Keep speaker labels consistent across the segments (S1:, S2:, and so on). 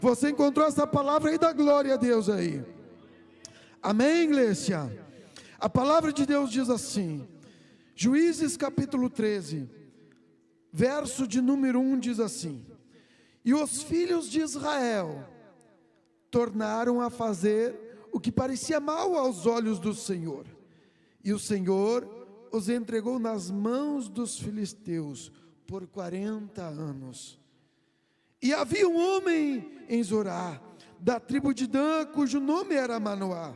S1: Você encontrou essa palavra e dá glória a Deus aí. Amém, igreja? A palavra de Deus diz assim, Juízes capítulo 13, verso de número 1 diz assim: E os filhos de Israel tornaram a fazer o que parecia mal aos olhos do Senhor, e o Senhor os entregou nas mãos dos filisteus por 40 anos. E havia um homem em Zorá, da tribo de Dan, cujo nome era Manoá,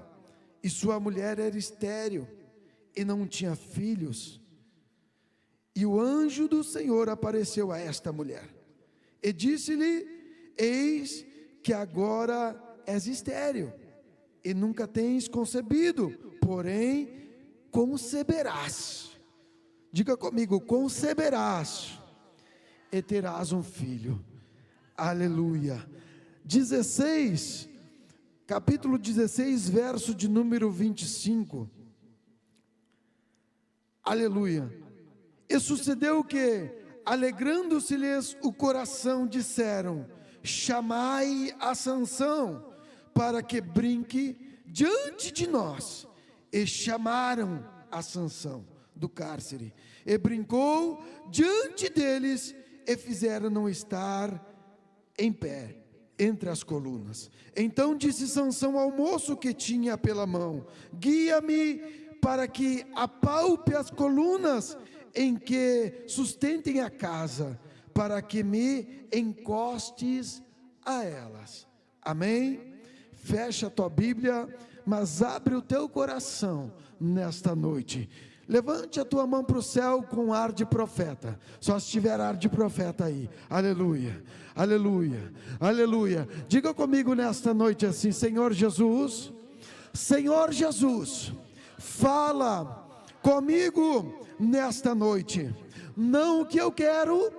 S1: e sua mulher era estéril, e não tinha filhos. E o anjo do Senhor apareceu a esta mulher, e disse-lhe: Eis que agora és estéril, e nunca tens concebido, porém conceberás. Diga comigo, conceberás, e terás um filho. Aleluia. 16, capítulo 16, verso de número 25. Aleluia. E sucedeu que, alegrando-se-lhes o coração, disseram: Chamai a Sansão, para que brinque diante de nós. E chamaram a Sansão do cárcere, e brincou diante deles, e fizeram-no estar em pé entre as colunas. Então disse Sansão ao moço que tinha pela mão: Guia-me para que apalpe as colunas em que sustentem a casa, para que me encostes a elas. Amém? Fecha a tua Bíblia, mas abre o teu coração nesta noite. Levante a tua mão para o céu com ar de profeta. Só se tiver ar de profeta aí. Aleluia, aleluia, aleluia. Diga comigo nesta noite assim: Senhor Jesus, Senhor Jesus, fala comigo nesta noite. Não o que eu quero,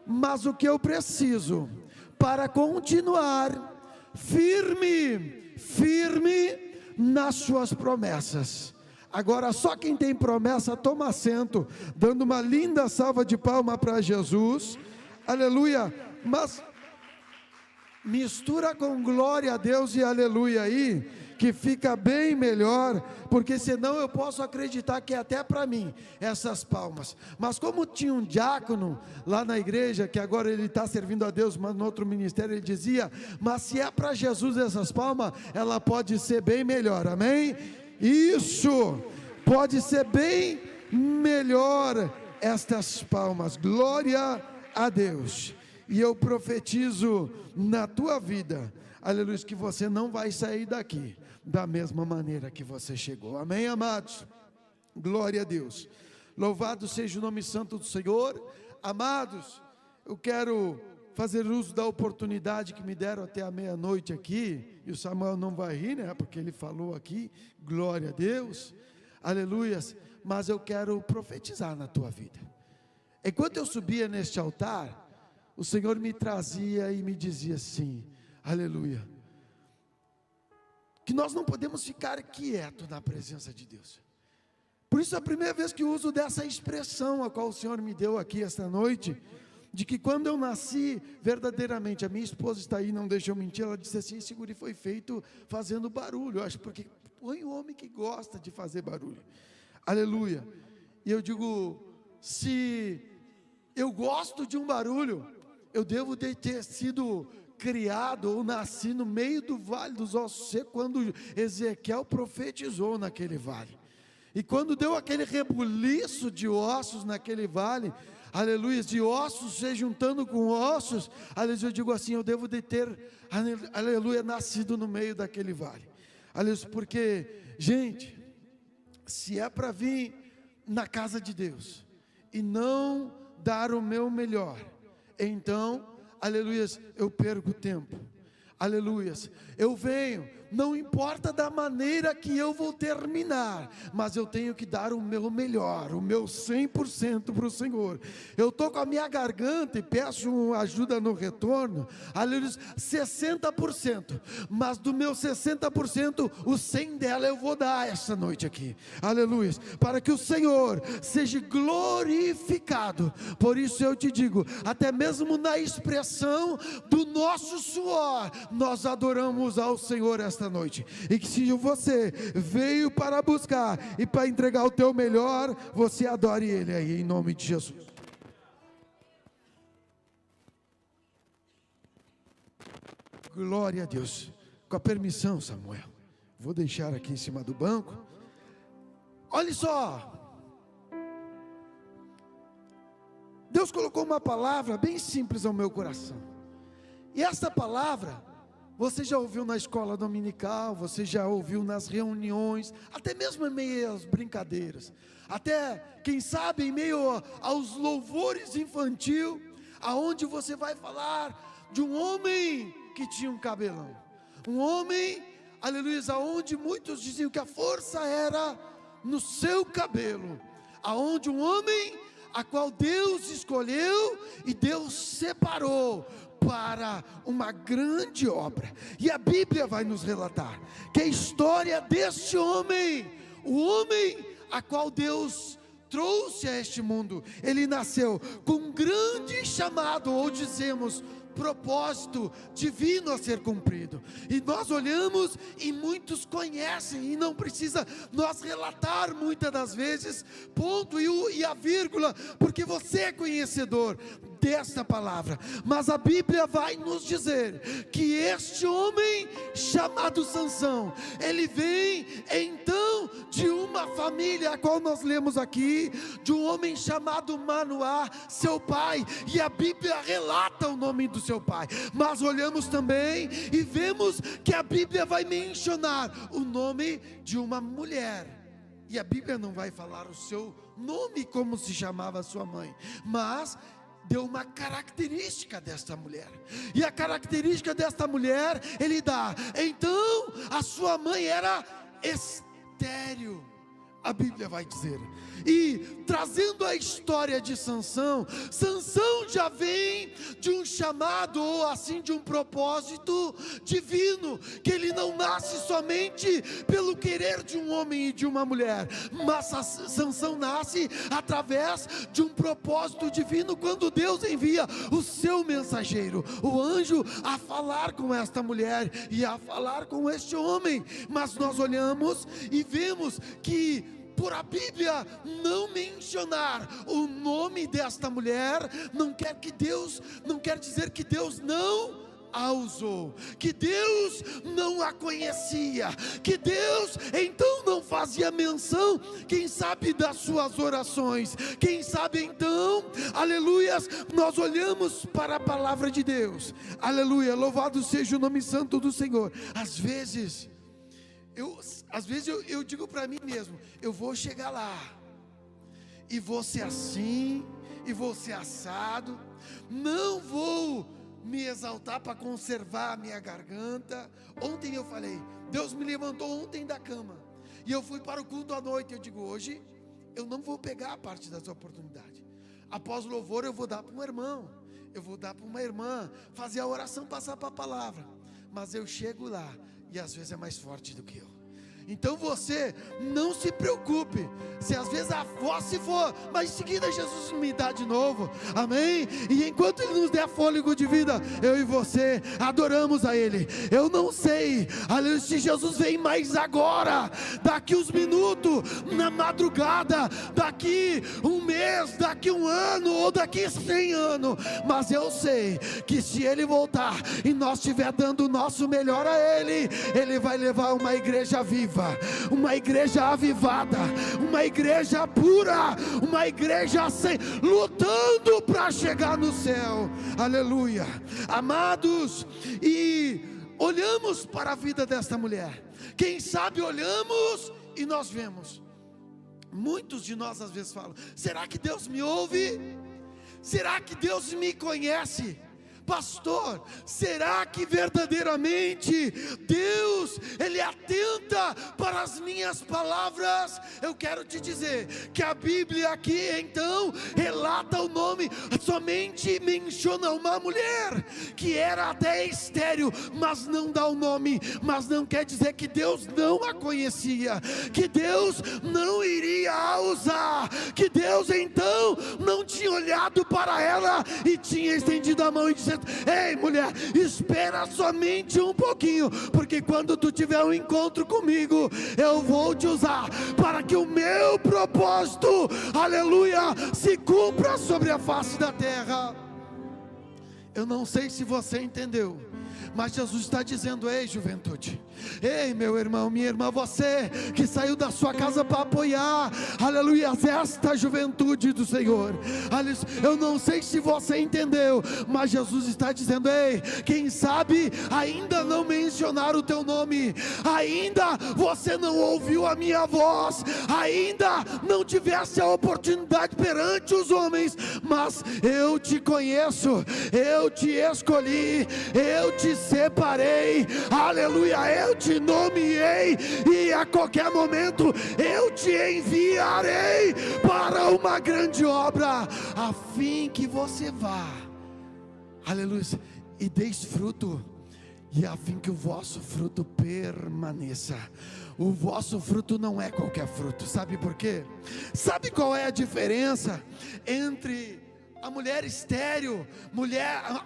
S1: mas o que eu preciso para continuar firme nas suas promessas. Agora só quem tem promessa toma assento, dando uma linda salva de palmas para Jesus. Aleluia. Mas mistura com glória a Deus e aleluia aí, que fica bem melhor, porque senão eu posso acreditar que é até para mim essas palmas. Mas como tinha um diácono lá na igreja, que agora ele está servindo a Deus, mas no outro ministério, ele dizia: mas se é para Jesus essas palmas, ela pode ser bem melhor. Amém? Isso, pode ser bem melhor estas palmas. Glória a Deus. E eu profetizo na tua vida, aleluia, que você não vai sair daqui da mesma maneira que você chegou. Amém, amados? Glória a Deus. Louvado seja o nome santo do Senhor. Amados, eu quero fazer uso da oportunidade que me deram até a meia-noite aqui, e o Samuel não vai rir, né, porque ele falou aqui, glória a Deus, aleluias, mas eu quero profetizar na tua vida. Enquanto eu subia neste altar, o Senhor me trazia e me dizia assim, aleluia, que nós não podemos ficar quietos na presença de Deus. Por isso é a primeira vez que eu uso dessa expressão a qual o Senhor me deu aqui esta noite, de que quando eu nasci, verdadeiramente, a minha esposa está aí, não deixa eu mentir, ela disse assim: esse guri foi feito fazendo barulho. Eu acho, porque põe um homem que gosta de fazer barulho, aleluia. E eu digo, se eu gosto de um barulho, eu devo de ter sido criado ou nasci no meio do vale dos ossos secos, quando Ezequiel profetizou naquele vale. E quando deu aquele rebuliço de ossos naquele vale, aleluia, de ossos se juntando com ossos, aleluia, eu digo assim, eu devo de ter, aleluia, nascido no meio daquele vale, aleluia, porque, gente, se é para vir na casa de Deus, e não dar o meu melhor, então, aleluia, eu perco tempo, aleluia, eu venho não importa da maneira que eu vou terminar, mas eu tenho que dar o meu melhor, o meu 100% para o Senhor. Eu estou com a minha garganta e peço ajuda no retorno, aleluia, 60%, mas do meu 60%, o 100% dela eu vou dar essa noite aqui, aleluia, para que o Senhor seja glorificado. Por isso eu te digo, até mesmo na expressão do nosso suor, nós adoramos ao Senhor esta noite. E que se você veio para buscar e para entregar o teu melhor, você adore Ele aí, em nome de Jesus. Glória a Deus. Com a permissão, Samuel, vou deixar aqui em cima do banco. Olha só, Deus colocou uma palavra bem simples ao meu coração. E essa palavra, você já ouviu na escola dominical, você já ouviu nas reuniões, até mesmo em meio às brincadeiras, até, quem sabe, em meio aos louvores infantil, aonde você vai falar de um homem que tinha um cabelão, um homem, aleluia, aonde muitos diziam que a força era no seu cabelo, aonde um homem a qual Deus escolheu e Deus separou para uma grande obra. E a Bíblia vai nos relatar que a história deste homem, o homem a qual Deus trouxe a este mundo, ele nasceu com um grande chamado, ou dizemos, propósito divino a ser cumprido. E nós olhamos e muitos conhecem, e não precisa nós relatar muitas das vezes, ponto e a vírgula, porque você é conhecedor desta palavra. Mas a Bíblia vai nos dizer que este homem chamado Sansão, ele vem então de uma família a qual nós lemos aqui, de um homem chamado Manoá, seu pai, e a Bíblia relata o nome do seu pai. Mas olhamos também e vemos que a Bíblia vai mencionar o nome de uma mulher, e a Bíblia não vai falar o seu nome, como se chamava sua mãe, mas deu uma característica desta mulher, e a característica desta mulher, ele dá, então, a sua mãe era estéril, a Bíblia vai dizer. E trazendo a história de Sansão, Sansão já vem de um chamado, ou assim, de um propósito divino, que ele não nasce somente pelo querer de um homem e de uma mulher, mas Sansão nasce através de um propósito divino, quando Deus envia o seu mensageiro, o anjo, a falar com esta mulher e a falar com este homem. Mas nós olhamos e vemos que, por a Bíblia não mencionar o nome desta mulher, não quer dizer que Deus não a usou, que Deus não a conhecia, que Deus então não fazia menção, quem sabe, das suas orações. Quem sabe então, aleluias, nós olhamos para a palavra de Deus, aleluia, louvado seja o nome santo do Senhor. Às vezes eu digo para mim mesmo, eu vou chegar lá, e vou ser assim, e vou ser assado, não vou me exaltar para conservar a minha garganta. Ontem eu falei, Deus me levantou ontem da cama, e eu fui para o culto à noite. Eu digo, hoje eu não vou pegar a parte dessa oportunidade, após o louvor eu vou dar para um irmão, eu vou dar para uma irmã, fazer a oração, passar para a palavra. Mas eu chego lá, e às vezes é mais forte do que eu. Então você não se preocupe, se às vezes a voz se for, mas em seguida Jesus me dá de novo, amém? E enquanto Ele nos der fôlego de vida, eu e você adoramos a Ele. Eu não sei, aleluia, se Jesus vem mais agora, daqui uns minutos, na madrugada, daqui um mês, daqui um ano, ou daqui 100 anos, mas eu sei que se Ele voltar, e nós estiver dando o nosso melhor a Ele, Ele vai levar uma igreja viva, uma igreja avivada, uma igreja pura, uma igreja lutando para chegar no céu, aleluia, amados. E olhamos para a vida desta mulher, quem sabe olhamos e nós vemos, muitos de nós às vezes falam, será que Deus me ouve? Será que Deus me conhece? pastor, será que verdadeiramente Deus, Ele atenta para as minhas palavras? Eu quero te dizer que a Bíblia aqui então relata o nome, somente menciona uma mulher que era até estéril, mas não dá o nome, mas não quer dizer que Deus não a conhecia, que Deus não iria a usar, que Deus então não tinha olhado para ela e tinha estendido a mão e dizendo: ei mulher, espera somente um pouquinho, porque quando tu tiver um encontro comigo, eu vou te usar para que o meu propósito, aleluia, se cumpra sobre a face da terra. Eu não sei se você entendeu, mas Jesus está dizendo: ei juventude, ei meu irmão, minha irmã, você que saiu da sua casa para apoiar, aleluia, esta juventude do Senhor, eu não sei se você entendeu, mas Jesus está dizendo: ei, quem sabe ainda não mencionaram o teu nome, ainda você não ouviu a minha voz, ainda não tivesse a oportunidade perante os homens, mas eu te conheço, eu te escolhi, eu te separei, aleluia, eu te nomeei, e a qualquer momento eu te enviarei para uma grande obra, a fim que você vá, aleluia, e deis fruto, e a fim que o vosso fruto permaneça. O vosso fruto não é qualquer fruto, sabe por quê? Sabe qual é a diferença entre a mulher estéril,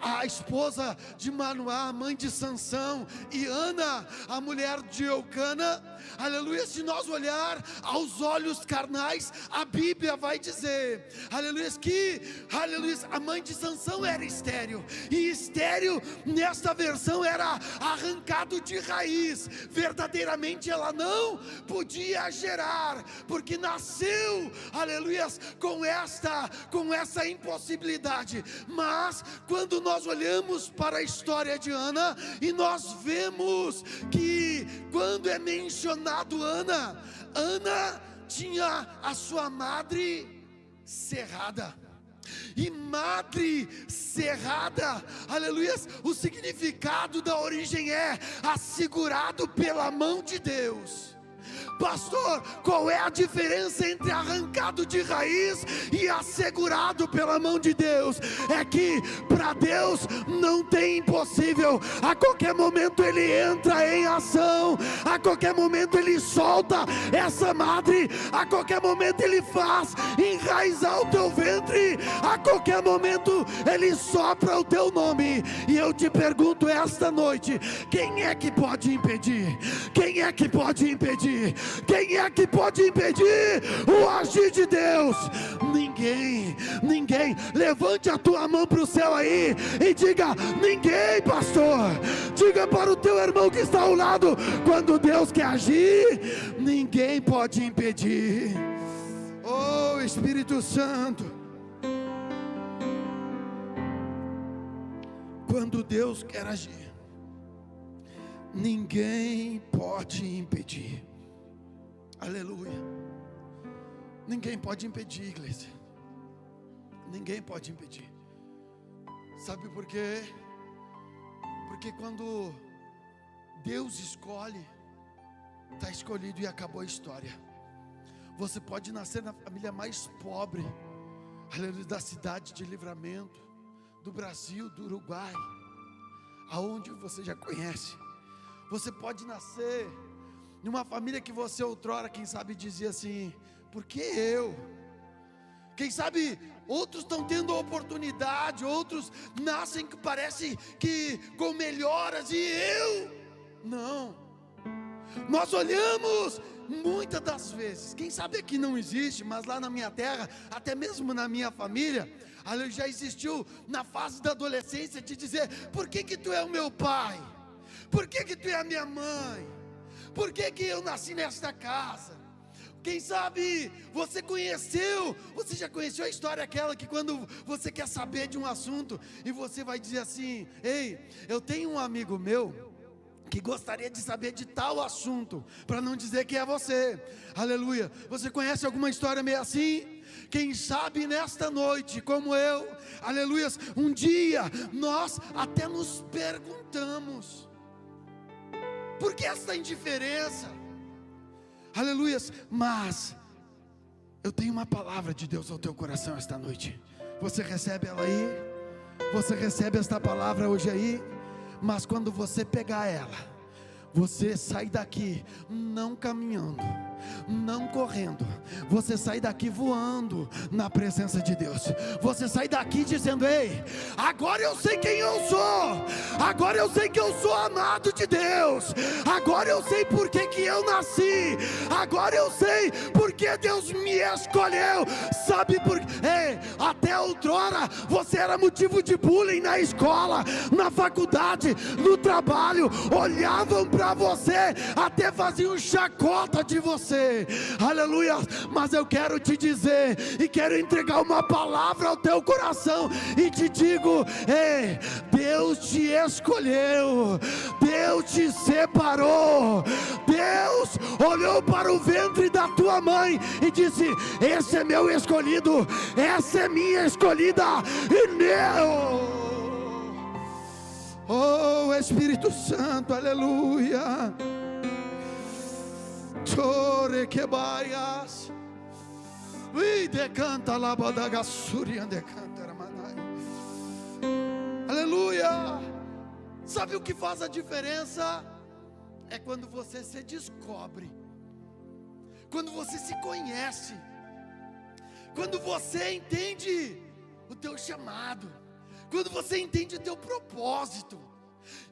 S1: a esposa de Manoá, a mãe de Sansão, e Ana, a mulher de Eucana? Aleluia, se nós olhar aos olhos carnais, a Bíblia vai dizer, aleluia, que, aleluia, a mãe de Sansão era estéril, e estéril nesta versão era arrancado de raiz, verdadeiramente ela não podia gerar, porque nasceu, aleluia, com essa impossibilidade. Mas quando nós olhamos para a história de Ana, e nós vemos que quando é mencionado Ana tinha a sua madre cerrada, e madre cerrada, aleluia, o significado da origem é assegurado pela mão de Deus. Pastor, qual é a diferença entre arrancado de raiz e assegurado pela mão de Deus? É que para Deus não tem impossível, a qualquer momento Ele entra em ação, a qualquer momento Ele solta essa madre, a qualquer momento Ele faz enraizar o teu ventre, a qualquer momento Ele sopra o teu nome. E eu te pergunto esta noite: quem é que pode impedir? Quem é que pode impedir? Quem é que pode impedir o agir de Deus? Ninguém, ninguém. Levante a tua mão para o céu aí e diga: ninguém, pastor. Diga para o teu irmão que está ao lado: quando Deus quer agir, ninguém pode impedir. Oh Espírito Santo, quando Deus quer agir, ninguém pode impedir. Aleluia. Ninguém pode impedir, igreja. Ninguém pode impedir. Sabe por quê? Porque quando Deus escolhe, está escolhido e acabou a história. Você pode nascer na família mais pobre, aleluia, da cidade de Livramento, do Brasil, do Uruguai, aonde você já conhece. Você pode nascer numa família que você outrora, quem sabe, dizia assim: por que eu? Quem sabe outros estão tendo oportunidade, outros nascem que parece que com melhoras, e eu não. Nós olhamos muitas das vezes, quem sabe aqui não existe, mas lá na minha terra, até mesmo na minha família, já existiu na fase da adolescência de dizer: por que tu é o meu pai? Por que tu é a minha mãe? Por que eu nasci nesta casa? Quem sabe você já conheceu a história aquela que quando você quer saber de um assunto, e você vai dizer assim: ei, eu tenho um amigo meu que gostaria de saber de tal assunto, para não dizer que é você, aleluia. Você conhece alguma história meio assim? Quem sabe nesta noite, como eu, aleluia, um dia nós até nos perguntamos: por que essa indiferença? Aleluia, mas eu tenho uma palavra de Deus ao teu coração esta noite. Você recebe ela aí? Você recebe esta palavra hoje aí? Mas quando você pegar ela, você sai daqui não caminhando, não correndo, você sai daqui voando na presença de Deus. Você sai daqui dizendo: ei, agora eu sei quem eu sou, agora eu sei que eu sou amado de Deus, agora eu sei por que eu nasci, agora eu sei porque Deus me escolheu. Sabe por quê? Até outrora você era motivo de bullying na escola, na faculdade, no trabalho, olhavam para você, até faziam chacota de você, aleluia. Mas eu quero te dizer, e quero entregar uma palavra ao teu coração, e te digo: ei, Deus te escolheu, Deus te separou, Deus olhou para o ventre da tua mãe e disse: esse é meu escolhido, essa é minha escolhida, e meu, oh Espírito Santo, aleluia. Chore que baias, e decanta lá badagassurian decanta ramanai. Aleluia. Sabe o que faz a diferença? É quando você se descobre, quando você se conhece, quando você entende o teu chamado, quando você entende o teu propósito.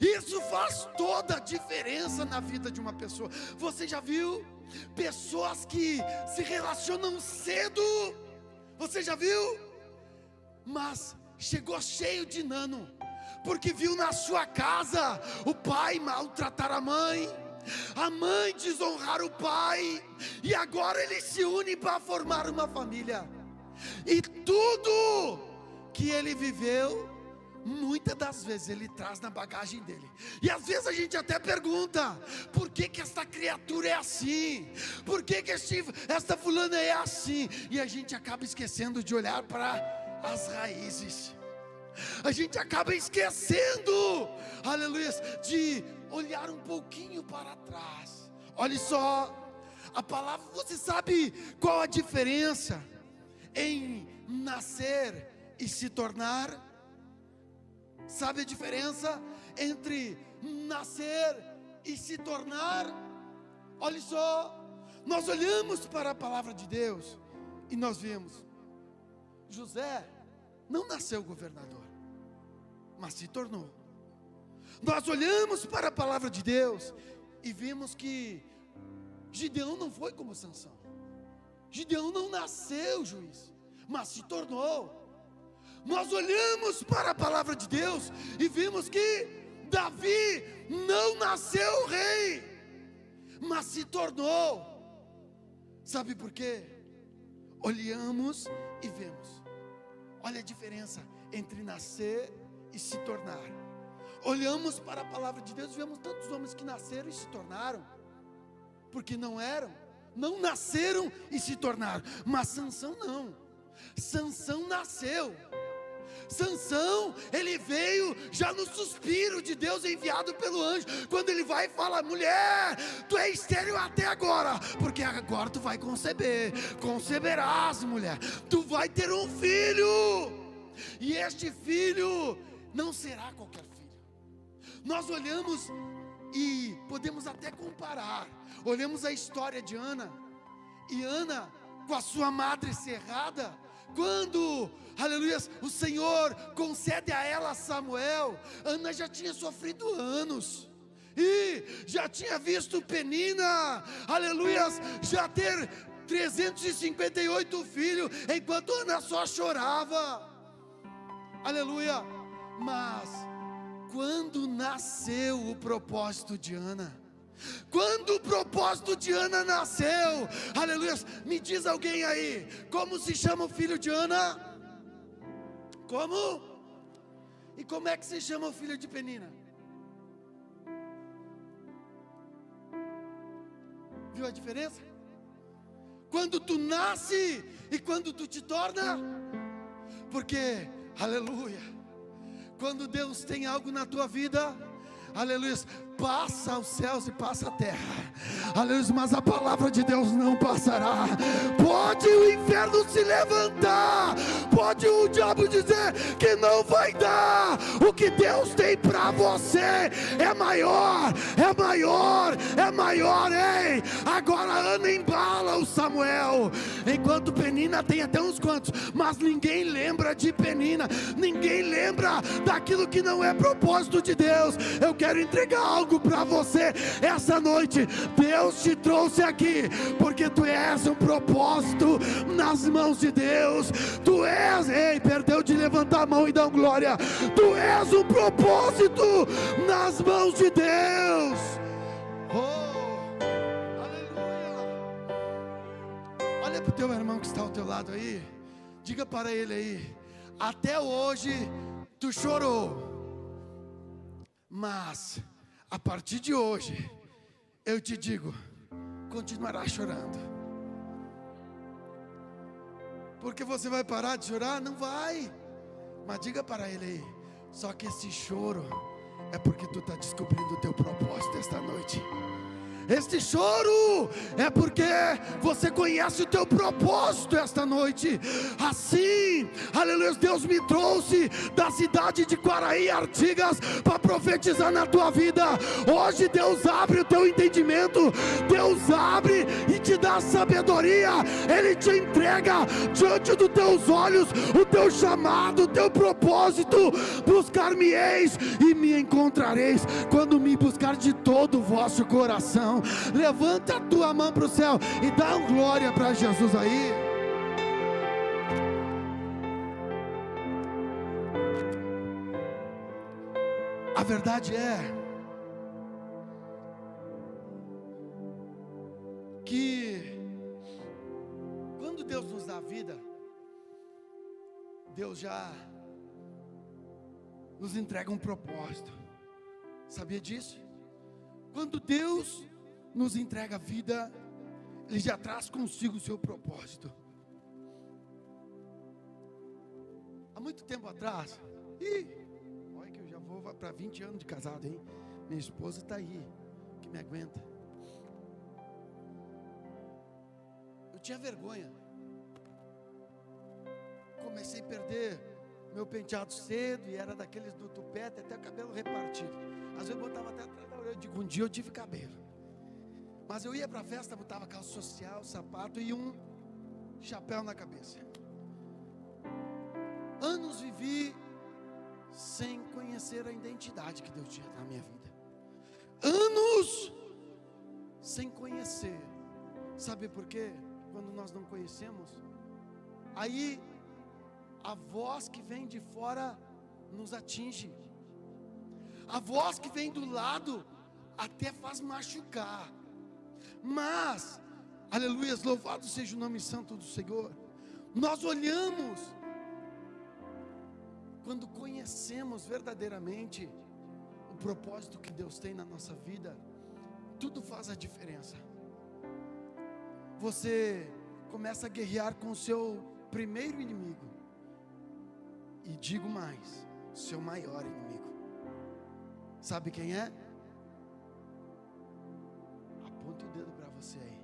S1: Isso faz toda a diferença na vida de uma pessoa. Você já viu pessoas que se relacionam cedo? Você já viu? Mas chegou cheio de nano, porque viu na sua casa o pai maltratar a mãe desonrar o pai, e agora eles se unem para formar uma família. E tudo que ele viveu, muitas das vezes ele traz na bagagem dele. E às vezes a gente até pergunta: por que esta criatura é assim? Por que esta fulana é assim? E a gente acaba esquecendo de olhar para as raízes. A gente acaba esquecendo, aleluia, de olhar um pouquinho para trás. Olha só, a palavra, você sabe qual a diferença em nascer e se tornar? Sabe a diferença entre nascer e se tornar? Olha só, nós olhamos para a palavra de Deus e nós vemos: José não nasceu governador, mas se tornou. Nós olhamos para a palavra de Deus e vimos que Gideão não foi como Sansão. Gideão não nasceu juiz, mas se tornou. Nós olhamos para a palavra de Deus e vimos que Davi não nasceu rei, mas se tornou. Sabe por quê? Olhamos e vemos. Olha a diferença entre nascer e se tornar. Olhamos para a palavra de Deus e vemos tantos homens que nasceram e se tornaram, porque não nasceram e se tornaram. Mas Sansão não. Sansão nasceu. Sansão, ele veio já no suspiro de Deus enviado pelo anjo. Quando ele vai e fala: mulher, tu é estéril até agora, porque agora tu vai conceberás, mulher, tu vai ter um filho, e este filho não será qualquer filho. Nós olhamos e podemos até comparar. Olhamos a história de Ana, e Ana com a sua madre cerrada, quando, aleluia, o Senhor concede a ela Samuel, Ana já tinha sofrido anos, e já tinha visto Penina, aleluia, já ter 358 filhos, enquanto Ana só chorava, aleluia. Mas quando nasceu o propósito de Ana, quando o propósito de Ana nasceu, aleluia, me diz alguém aí, como se chama o filho de Ana? Como? E como é que se chama o filho de Penina? Viu a diferença? Quando tu nasce e quando tu te torna. Porque, aleluia, quando Deus tem algo na tua vida, aleluia, passa os céus e passa a terra, aleluia, mas a palavra de Deus não passará. Pode o inferno se levantar, pode o diabo dizer que não vai dar, o que Deus tem para você é maior, é maior, é maior, ei. Agora Ana embala o Samuel, enquanto Penina tem até uns quantos, mas ninguém lembra de Penina, ninguém lembra daquilo que não é propósito de Deus. Eu quero entregar algo para você essa noite. Deus te trouxe aqui porque tu és um propósito nas mãos de Deus. Tu és, ei, perdeu de levantar a mão e dar glória. Tu és um propósito nas mãos de Deus. Oh, aleluia. Olha para o teu irmão que está ao teu lado aí, diga para ele aí: até hoje tu chorou, mas a partir de hoje, eu te digo, continuará chorando. Porque você vai parar de chorar? Não vai. Mas diga para ele aí: só que esse choro é porque tu está descobrindo o teu propósito esta noite. Este choro é porque você conhece o teu propósito esta noite. Assim, aleluia, Deus me trouxe da cidade de Quaraí, Artigas, para profetizar na tua vida. Hoje Deus abre o teu entendimento, Deus abre e te dá sabedoria. Ele te entrega diante dos teus olhos o teu chamado, o teu propósito. Buscar-me-eis e me encontrareis, quando me buscar de todo o vosso coração. Levanta a tua mão para o céu e dá uma glória para Jesus aí. A verdade é que quando Deus nos dá vida, Deus já nos entrega um propósito. Sabia disso? Quando Deus nos entrega a vida, Ele já traz consigo o seu propósito. Há muito tempo atrás, olha que eu já vou para 20 anos de casado, hein? Minha esposa está aí, que me aguenta. Eu tinha vergonha. Comecei a perder meu penteado cedo, e era daqueles do tupete, até o cabelo repartido. Às vezes eu botava até atrás da orelha. Eu digo, um dia eu tive cabelo. Mas eu ia para a festa, botava calça social, sapato e um chapéu na cabeça. Anos vivi sem conhecer a identidade que Deus tinha na minha vida. Anos sem conhecer. Sabe por quê? Quando nós não conhecemos, aí a voz que vem de fora nos atinge. A voz que vem do lado até faz machucar. Mas, aleluia, louvado seja o nome santo do Senhor. Nós olhamos, quando conhecemos verdadeiramente o propósito que Deus tem na nossa vida, tudo faz a diferença. Você começa a guerrear com o seu primeiro inimigo, e digo mais, seu maior inimigo. Sabe quem é? Aponta o dedo para você aí.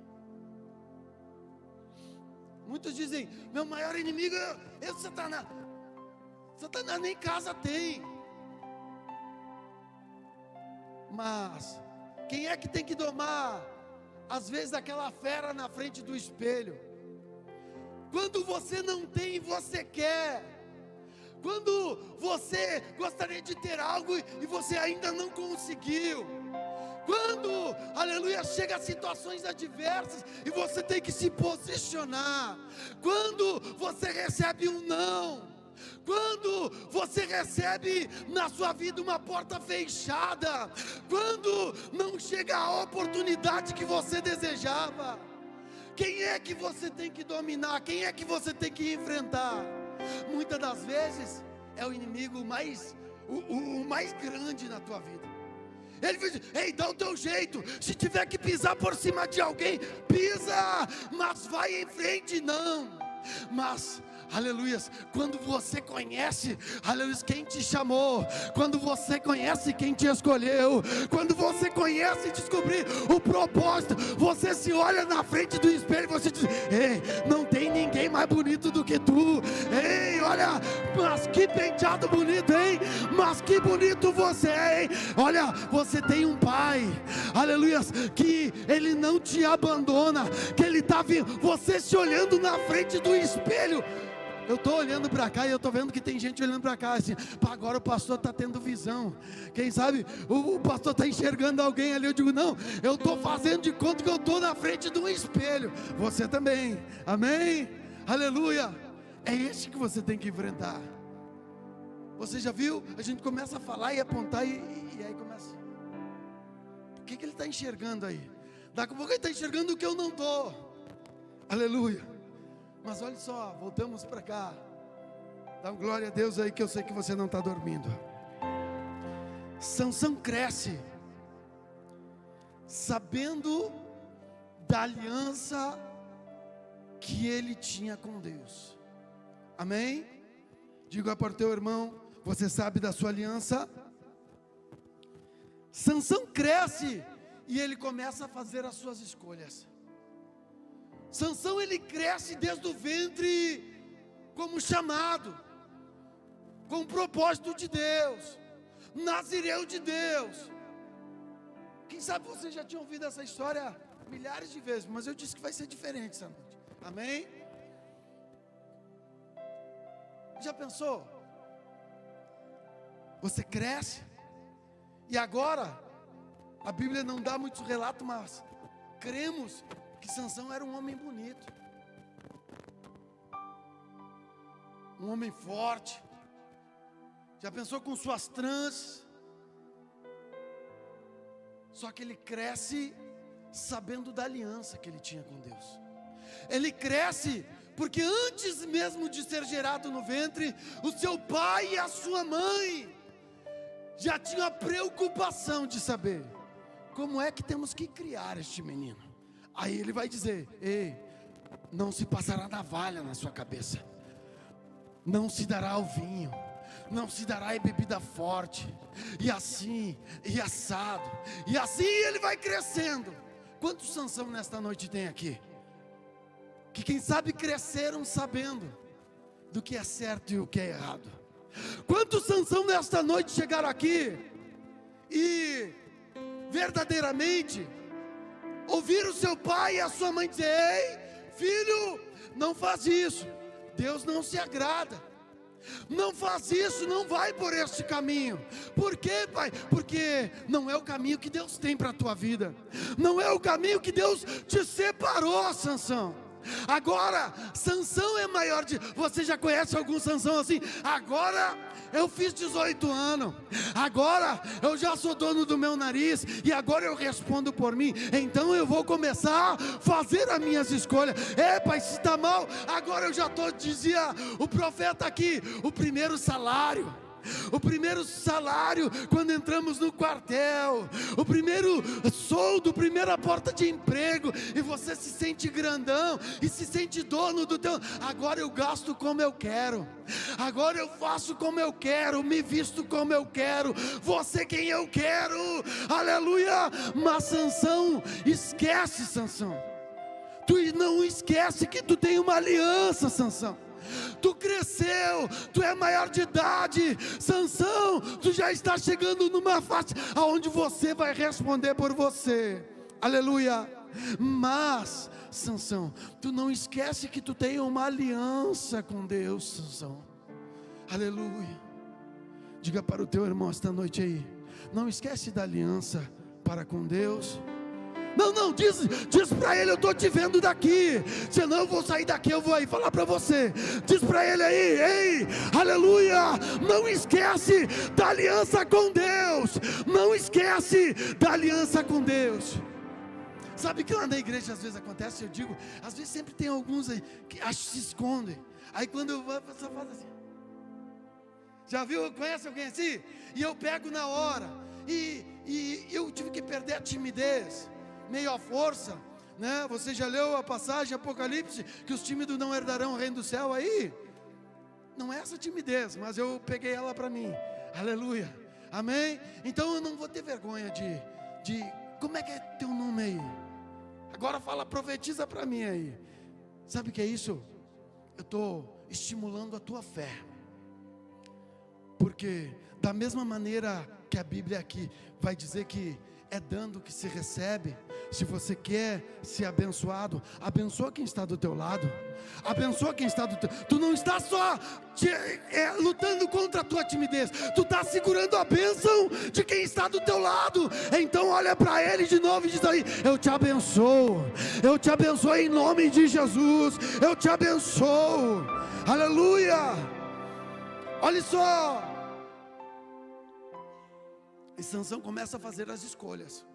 S1: Muitos dizem, meu maior inimigo é o Satanás. Satanás nem casa tem. Mas quem é que tem que domar, às vezes, aquela fera na frente do espelho? Quando você não tem e você quer. Quando você gostaria de ter algo e você ainda não conseguiu. Quando, aleluia, chega a situações adversas e você tem que se posicionar. Quando você recebe um não. Quando você recebe na sua vida uma porta fechada. Quando não chega a oportunidade que você desejava. Quem é que você tem que dominar? Quem é que você tem que enfrentar? Muitas das vezes é o inimigo mais grande na tua vida. Ele diz: ei, dá o teu jeito, se tiver que pisar por cima de alguém, pisa, mas vai em frente. Não, mas aleluias, quando você conhece, aleluias, quem te chamou, quando você conhece quem te escolheu, quando você conhece e descobrir o propósito, você se olha na frente do espelho e você diz: ei, não tem ninguém mais bonito do que tu. Ei, olha, mas que penteado bonito, hein? Mas que bonito você é, hein? Olha, você tem um pai, aleluias, que ele não te abandona, que ele está vendo você se olhando na frente do espelho. Eu estou olhando para cá e eu estou vendo que tem gente olhando para cá assim: agora o pastor está tendo visão. Quem sabe o pastor está enxergando alguém ali. Eu digo: não, eu estou fazendo de conta que eu estou na frente de um espelho. Você também, amém? Aleluia. É esse que você tem que enfrentar. Você já viu? A gente começa a falar e apontar e aí começa: o que ele está enxergando aí? Daqui a pouco ele está enxergando o que eu não estou. Aleluia. Mas olha só, voltamos para cá. Dá uma glória a Deus aí, que eu sei que você não está dormindo. Sansão cresce sabendo da aliança que ele tinha com Deus. Amém? Diga para o teu irmão: você sabe da sua aliança? Sansão cresce e ele começa a fazer as suas escolhas. Sansão, ele cresce desde o ventre como chamado, com o propósito de Deus, nazireu de Deus. Quem sabe você já tinha ouvido essa história milhares de vezes, mas eu disse que vai ser diferente essa noite. Amém? Já pensou? Você cresce e agora a Bíblia não dá muitos relatos, mas cremos que Sansão era um homem bonito, um homem forte. Já pensou, com suas tranças? Só que ele cresce sabendo da aliança que ele tinha com Deus. Ele cresce porque antes mesmo de ser gerado no ventre, o seu pai e a sua mãe já tinham a preocupação de saber como é que temos que criar este menino. Aí ele vai dizer: ei, não se passará navalha na sua cabeça, não se dará o vinho, não se dará bebida forte, e assim, e assado, e assim ele vai crescendo. Quantos Sansão nesta noite tem aqui? Que quem sabe cresceram sabendo do que é certo e o que é errado. Quantos Sansão nesta noite chegaram aqui e verdadeiramente ouvir o seu pai e a sua mãe dizer: ei, filho, não faz isso, Deus não se agrada, não faz isso, não vai por este caminho. Por quê, pai? Porque não é o caminho que Deus tem para a tua vida, não é o caminho que Deus te separou, Sansão. Agora, Sansão é maior de... Você já conhece algum Sansão assim? Agora eu fiz 18 anos, agora eu já sou dono do meu nariz, e agora eu respondo por mim, então eu vou começar a fazer as minhas escolhas. É, pai, se está mal, agora eu já estou, dizia o profeta aqui, o primeiro salário, quando entramos no quartel, o primeiro soldo, a primeira porta de emprego, e você se sente grandão, e se sente dono do teu... Agora eu gasto como eu quero, agora eu faço como eu quero, me visto como eu quero, vou ser quem eu quero, aleluia. Mas Sansão, esquece, Sansão, tu não esquece que tu tem uma aliança, Sansão. Tu cresceu, tu é maior de idade, Sansão, tu já está chegando numa fase aonde você vai responder por você, aleluia. Mas, Sansão, tu não esquece que tu tem uma aliança com Deus, Sansão, aleluia. Diga para o teu irmão esta noite aí: não esquece da aliança para com Deus. Não, diz para ele: eu estou te vendo daqui, senão eu vou sair daqui, eu vou aí falar para você. Diz para ele aí: ei, aleluia, não esquece da aliança com Deus, não esquece da aliança com Deus. Sabe que lá na igreja às vezes acontece, eu digo, às vezes sempre tem alguns aí que acho que se escondem, aí quando eu vou, a pessoa faz assim. Já viu, conhece alguém assim? E eu pego na hora, e e eu tive que perder a timidez, meio à força, né? Você já leu a passagem Apocalipse, que os tímidos não herdarão o reino do céu aí? Não é essa timidez, mas eu peguei ela para mim, aleluia, amém? Então eu não vou ter vergonha de como é que é teu nome aí? Agora fala, profetiza para mim aí. Sabe o que é isso? Eu estou estimulando a tua fé, porque da mesma maneira que a Bíblia aqui vai dizer que é dando que se recebe. Se você quer ser abençoado, abençoa quem está do teu lado, abençoa quem está do teu. Tu não está só lutando contra a tua timidez, tu está segurando a bênção de quem está do teu lado. Então olha para ele de novo e diz aí: eu te abençoo em nome de Jesus, eu te abençoo, aleluia. Olha só, e Sansão começa a fazer as escolhas.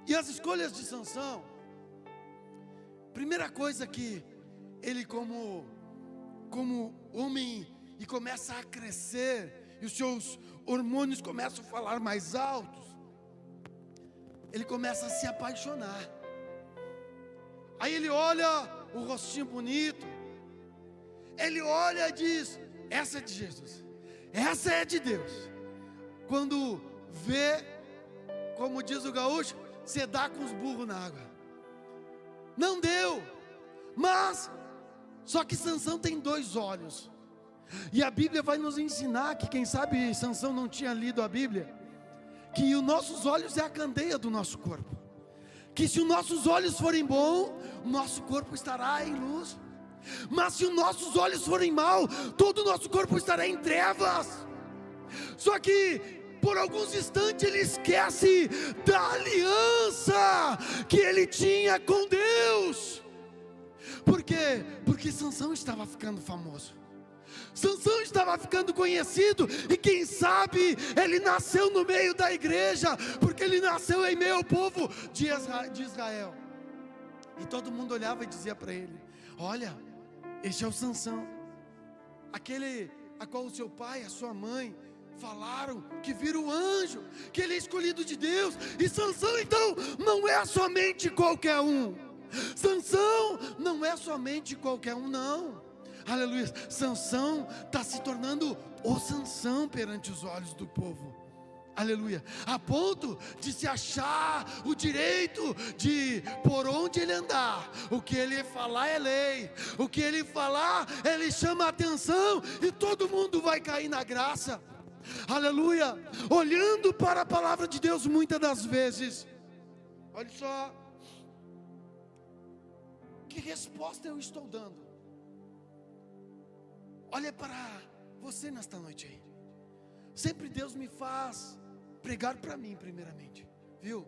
S1: E as escolhas de Sansão, primeira coisa que ele como homem, e começa a crescer, e os seus hormônios começam a falar mais altos, ele começa a se apaixonar. Aí ele olha o rostinho bonito, ele olha e diz: essa é de Jesus, essa é de Deus. Quando vê, como diz o gaúcho, você dá com os burros na água. Não deu, mas só que Sansão tem 2 olhos, e a Bíblia vai nos ensinar que, quem sabe Sansão não tinha lido a Bíblia, que os nossos olhos é a candeia do nosso corpo, que se os nossos olhos forem bons, o nosso corpo estará em luz, mas se os nossos olhos forem mal, todo o nosso corpo estará em trevas. Só que por alguns instantes ele esquece da aliança que ele tinha com Deus. Por quê? Porque Sansão estava ficando famoso, Sansão estava ficando conhecido, e quem sabe ele nasceu no meio da igreja, porque ele nasceu em meio ao povo de Israel, e todo mundo olhava e dizia para ele: olha, este é o Sansão, aquele a qual o seu pai, a sua mãe falaram que vira o anjo, que ele é escolhido de Deus. E Sansão então não é somente qualquer um, Sansão não é somente qualquer um, não, aleluia. Sansão está se tornando o Sansão perante os olhos do povo, aleluia, a ponto de se achar o direito de, por onde ele andar, o que ele falar é lei, o que ele falar, ele chama a atenção, e todo mundo vai cair na graça, aleluia, olhando para a palavra de Deus. Muitas das vezes, olha só, que resposta eu estou dando? Olha para você nesta noite aí. Sempre Deus me faz pregar para mim primeiramente, viu?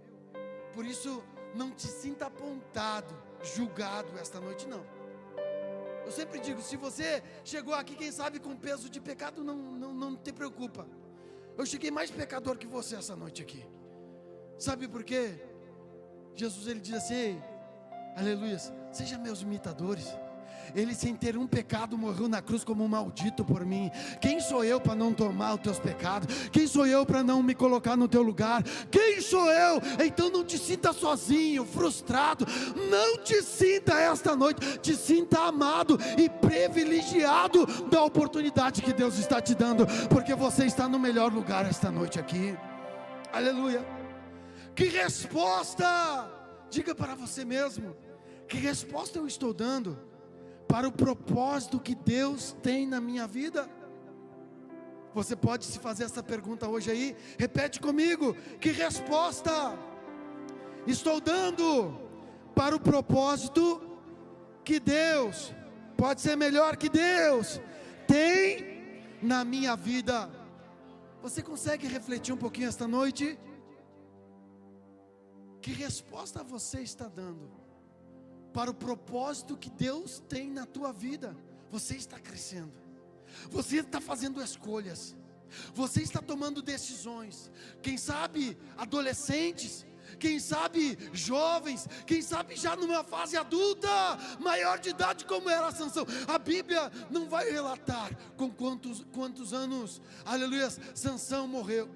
S1: Por isso não te sinta apontado, julgado esta noite, não. Eu sempre digo, se você chegou aqui, quem sabe com peso de pecado, não te preocupa. Eu cheguei mais pecador que você essa noite aqui. Sabe por quê? Jesus, ele diz assim: aleluia, sejam meus imitadores. Ele, sem ter um pecado, morreu na cruz como um maldito por mim. Quem sou eu para não tomar os teus pecados? Quem sou eu para não me colocar no teu lugar? Quem sou eu? Então não te sinta sozinho, frustrado. Não te sinta esta noite, te sinta amado e privilegiado da oportunidade que Deus está te dando, porque você está no melhor lugar esta noite aqui, aleluia. Que resposta, diga para você mesmo, que resposta eu estou dando para o propósito que Deus tem na minha vida? Você pode se fazer essa pergunta hoje aí, repete comigo: que resposta estou dando para o propósito que Deus, pode ser melhor que Deus, tem na minha vida? Você consegue refletir um pouquinho esta noite? Que resposta você está dando para o propósito que Deus tem na tua vida? Você está crescendo, você está fazendo escolhas, você está tomando decisões. Quem sabe adolescentes quem sabe jovens, quem sabe já numa fase adulta, maior de idade, como era Sansão. A Bíblia não vai relatar com quantos anos, aleluia, Sansão morreu,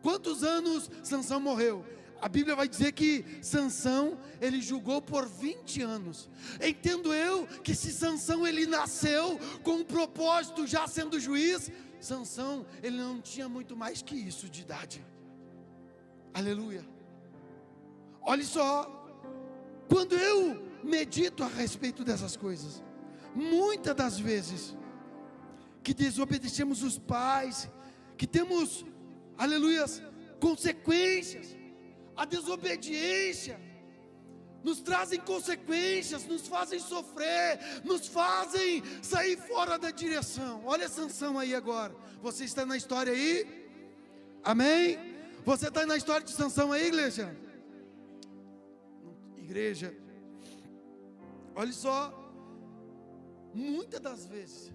S1: quantos anos Sansão morreu. A Bíblia vai dizer que Sansão, ele julgou por 20 anos. Entendo eu que se Sansão ele nasceu com um propósito já sendo juiz, Sansão ele não tinha muito mais que isso de idade. Aleluia. Olha só, quando eu medito a respeito dessas coisas, muitas das vezes que desobedecemos os pais, que temos, aleluia, consequências. A desobediência nos trazem consequências, nos fazem sofrer, nos fazem sair fora da direção. Olha Sansão aí agora. Você está na história aí? Amém? Você está na história de Sansão aí, igreja? Igreja, olha só, muitas das vezes,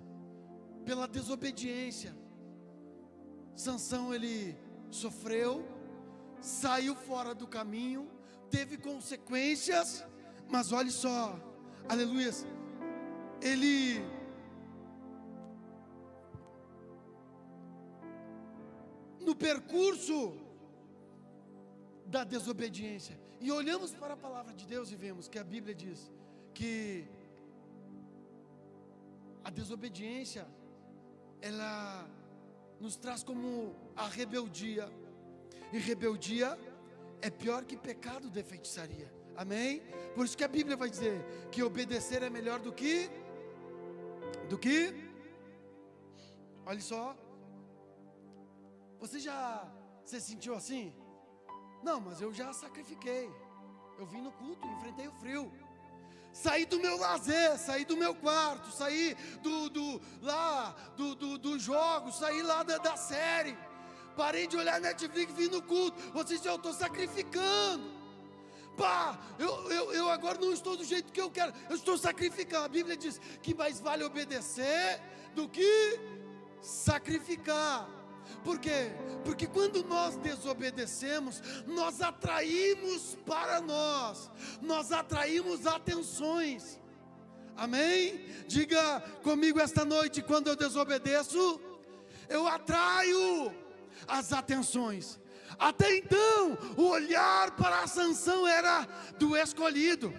S1: pela desobediência, Sansão ele sofreu, saiu fora do caminho, teve consequências, mas olha só, aleluia, ele no percurso da desobediência, e olhamos para a palavra de Deus e vemos que a Bíblia diz que a desobediência, ela nos traz como a rebeldia, e rebeldia é pior que pecado de feitiçaria, amém? Por isso que a Bíblia vai dizer que obedecer é melhor do que, olha só, você já se sentiu assim? Não, mas eu já sacrifiquei, eu vim no culto, enfrentei o frio, saí do meu lazer, saí do meu quarto, saí do jogo, saí lá da série, parei de olhar Netflix, vim no culto. Você diz, eu estou sacrificando. Pá, eu agora não estou do jeito que eu quero, eu estou sacrificando. A Bíblia diz que mais vale obedecer do que sacrificar. Por quê? Porque quando nós desobedecemos, nós atraímos para nós atraímos atenções. Amém? Diga comigo esta noite, quando eu desobedeço, eu atraio as atenções. Até então, o olhar para Sansão era do escolhido,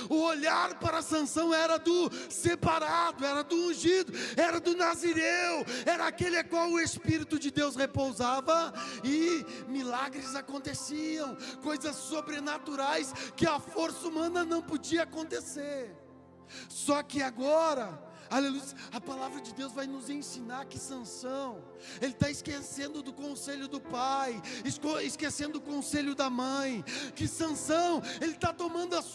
S1: o olhar para Sansão era do separado, era do ungido, era do nazireu, era aquele a qual o Espírito de Deus repousava, e milagres aconteciam, coisas sobrenaturais que a força humana não podia acontecer. Só que agora, aleluia, a palavra de Deus vai nos ensinar que Sansão, ele está esquecendo do conselho do pai, esquecendo do conselho da mãe, que Sansão, ele está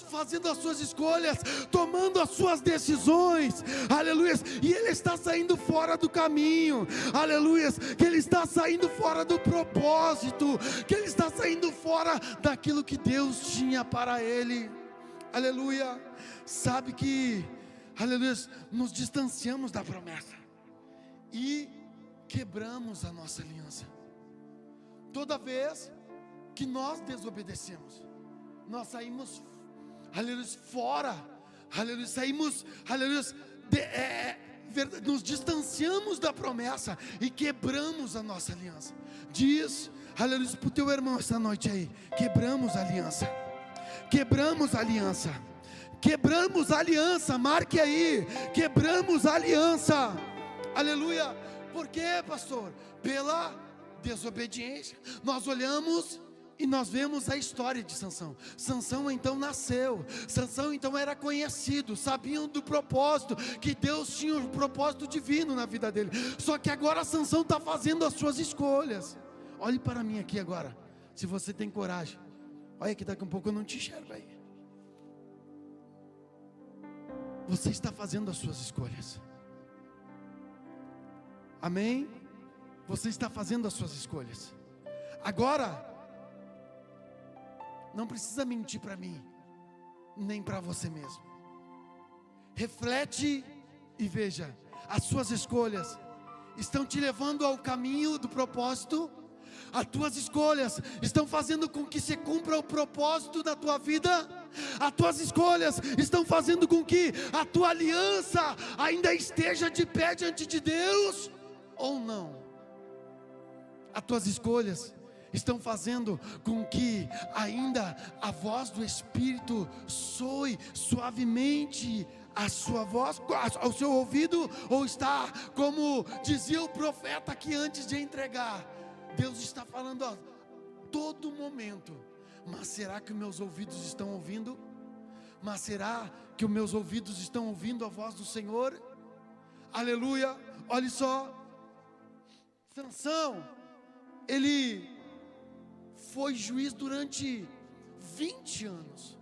S1: fazendo as suas escolhas, tomando as suas decisões, aleluia, e ele está saindo fora do caminho, aleluia, que ele está saindo fora do propósito, que ele está saindo fora daquilo que Deus tinha para ele, aleluia. Sabe que, aleluia, nos distanciamos da promessa e quebramos a nossa aliança. Toda vez que nós desobedecemos, nós saímos, aleluia, fora, aleluia, saímos, aleluia, nos distanciamos da promessa e quebramos a nossa aliança. Diz, aleluia, para o teu irmão esta noite aí: quebramos a aliança, quebramos a aliança. Quebramos a aliança, marque aí, quebramos a aliança, aleluia. Por quê, pastor? Pela desobediência. Nós olhamos e nós vemos a história de Sansão. Sansão então nasceu, Sansão então era conhecido, sabiam do propósito, que Deus tinha um propósito divino na vida dele. Só que agora Sansão está fazendo as suas escolhas. Olhe para mim aqui agora, se você tem coragem. Olha que daqui a um pouco eu não te enxergo aí. Você está fazendo as suas escolhas, amém? Você está fazendo as suas escolhas. Agora, não precisa mentir para mim, nem para você mesmo. Reflete e veja, as suas escolhas estão te levando ao caminho do propósito? As tuas escolhas estão fazendo com que se cumpra o propósito da tua vida? As tuas escolhas estão fazendo com que a tua aliança ainda esteja de pé diante de Deus? Ou não? As tuas escolhas estão fazendo com que ainda a voz do Espírito soe suavemente a sua voz, ao seu ouvido? Ou está, como dizia o profeta aqui antes de entregar, Deus está falando a todo momento: mas será que os meus ouvidos estão ouvindo? Mas será que os meus ouvidos estão ouvindo a voz do Senhor? Aleluia. Olha só, Sansão, ele foi juiz durante 20 anos.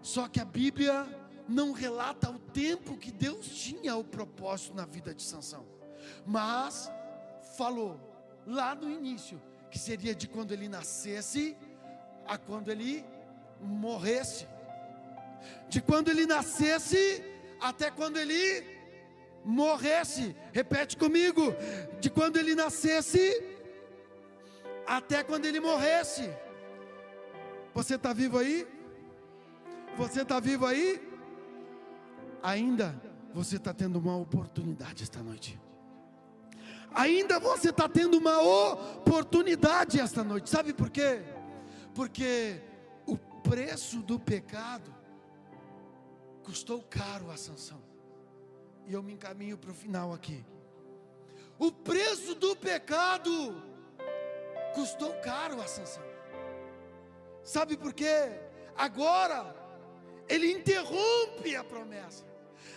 S1: Só que a Bíblia não relata o tempo que Deus tinha o propósito na vida de Sansão, mas falou lá no início que seria de quando ele nascesse a quando ele morresse. De quando ele nascesse até quando ele morresse. Repete comigo: de quando ele nascesse até quando ele morresse. Você está vivo aí? Você está vivo aí? Ainda você está tendo uma oportunidade esta noite. Ainda você está tendo uma oportunidade esta noite. Sabe por quê? Porque o preço do pecado custou caro a Sansão. E eu me encaminho para o final aqui. O preço do pecado custou caro a Sansão. Sabe por quê? Agora ele interrompe a promessa.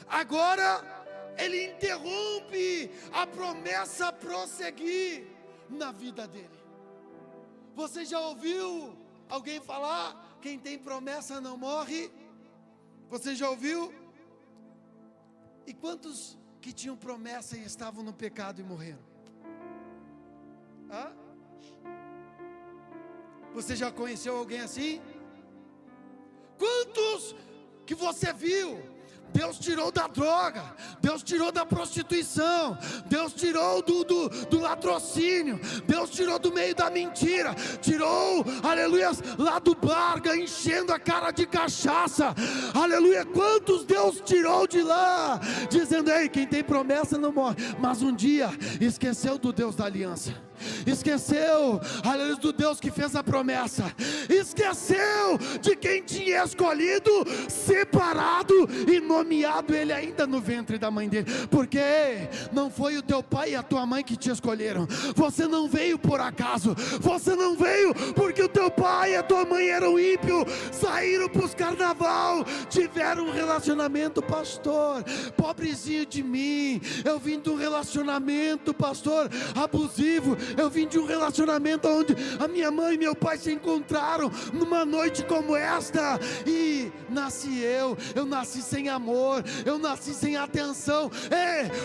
S1: Agora ele interrompe a promessa prosseguir na vida dele. Você já ouviu alguém falar: quem tem promessa não morre? Você já ouviu? E quantos que tinham promessa e estavam no pecado e morreram? Hã? Você já conheceu alguém assim? Quantos que você viu? Deus tirou da droga, Deus tirou da prostituição, Deus tirou do latrocínio, Deus tirou do meio da mentira, tirou, aleluia, lá do bar, enchendo a cara de cachaça, aleluia. Quantos Deus tirou de lá, dizendo: ei, quem tem promessa não morre. Mas um dia esqueceu do Deus da aliança, esqueceu, aleluia, do Deus que fez a promessa, esqueceu de quem tinha escolhido, separado e nomeado ele ainda no ventre da mãe dele. Porque não foi o teu pai e a tua mãe que te escolheram. Você não veio por acaso, você não veio porque o teu pai e a tua mãe eram ímpios, saíram para os carnaval, tiveram um relacionamento. Pastor, pobrezinho de mim, eu vim de um relacionamento, pastor, abusivo. Eu vim de um relacionamento onde a minha mãe e meu pai se encontraram numa noite como esta, e nasci eu nasci sem amor, eu nasci sem atenção.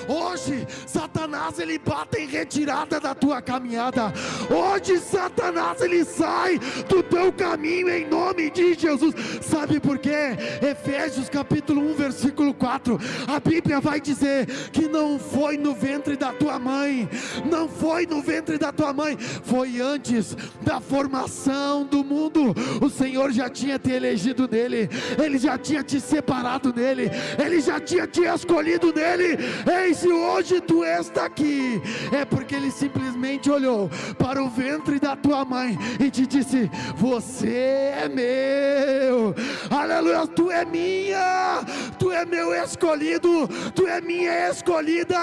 S1: Hoje Satanás ele bate em retirada da tua caminhada. Hoje Satanás ele sai do teu caminho em nome de Jesus. Sabe por quê? Efésios capítulo 1 versículo 4, a Bíblia vai dizer que não foi no ventre da tua mãe, não foi no ventre da tua mãe, foi antes da formação do mundo. O Senhor já tinha te elegido nele, Ele já tinha te separado nele, Ele já tinha te escolhido nele. Ei, se hoje tu está aqui, é porque Ele simplesmente olhou para o ventre da tua mãe e te disse: você é meu, aleluia, tu é minha, tu é meu escolhido, tu é minha escolhida.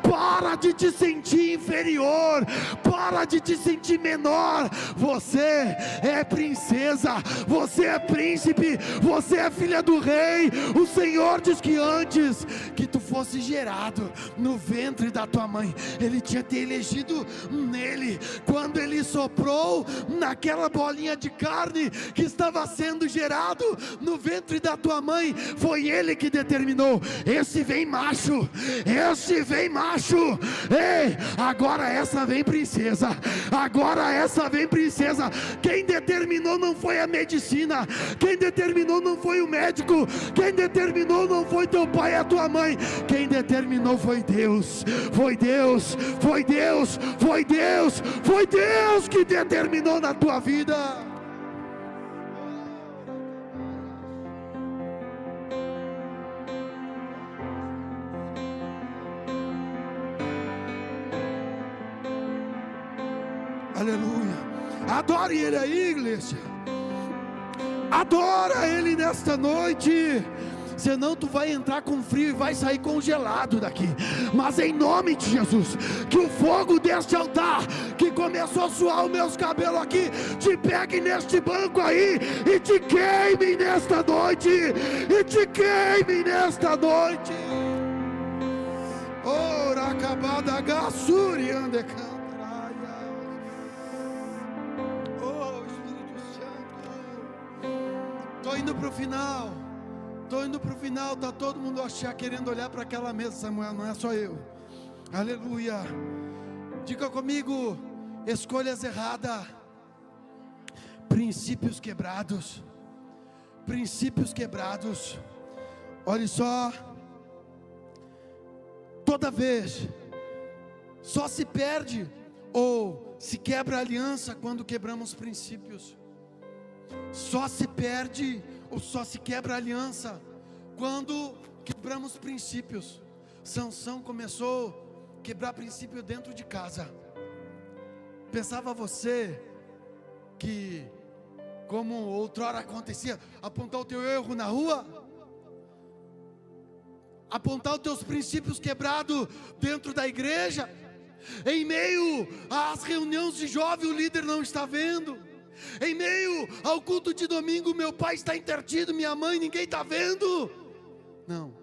S1: Para de te sentir inferior, para de te sentir menor. Você é princesa, você é príncipe, você é filha do rei. O Senhor diz que antes que tu fosse gerado no ventre da tua mãe, Ele tinha te elegido nele. Quando Ele soprou naquela bolinha de carne que estava sendo gerado no ventre da tua mãe, foi Ele que determinou: esse vem macho, esse vem macho. Ei, agora essa vem princesa. princesa. Agora essa vem princesa. Quem determinou não foi a medicina, quem determinou não foi o médico, quem determinou não foi teu pai e a tua mãe, quem determinou foi Deus. Foi Deus, foi Deus, foi Deus, foi Deus que determinou na tua vida. Aleluia. Adore Ele aí, igreja. Adora Ele nesta noite. Senão tu vai entrar com frio e vai sair congelado daqui. Mas em nome de Jesus, que o fogo deste altar, que começou a suar os meus cabelos aqui, te pegue neste banco aí e te queime nesta noite. E te queime nesta noite. Ora acabada gassuri andecam. Estou indo para o final. Estou indo para o final. Está todo mundo querendo olhar para aquela mesa, Samuel. Não é só eu. Aleluia. Diga comigo: escolhas erradas, princípios quebrados. Princípios quebrados. Olha só. Toda vez só se perde ou se quebra a aliança quando quebramos princípios. Só se perde ou só se quebra a aliança quando quebramos princípios. Sansão começou a quebrar princípio dentro de casa. Pensava você que, como outrora acontecia, apontar o teu erro na rua, apontar os teus princípios quebrados dentro da igreja, em meio às reuniões de jovem o líder não está vendo, em meio ao culto de domingo meu pai está intertido, minha mãe, ninguém está vendo. Não,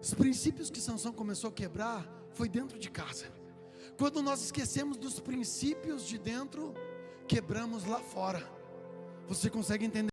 S1: os princípios que Sansão começou a quebrar foi dentro de casa. Quando nós esquecemos dos princípios de dentro, quebramos lá fora. Você consegue entender?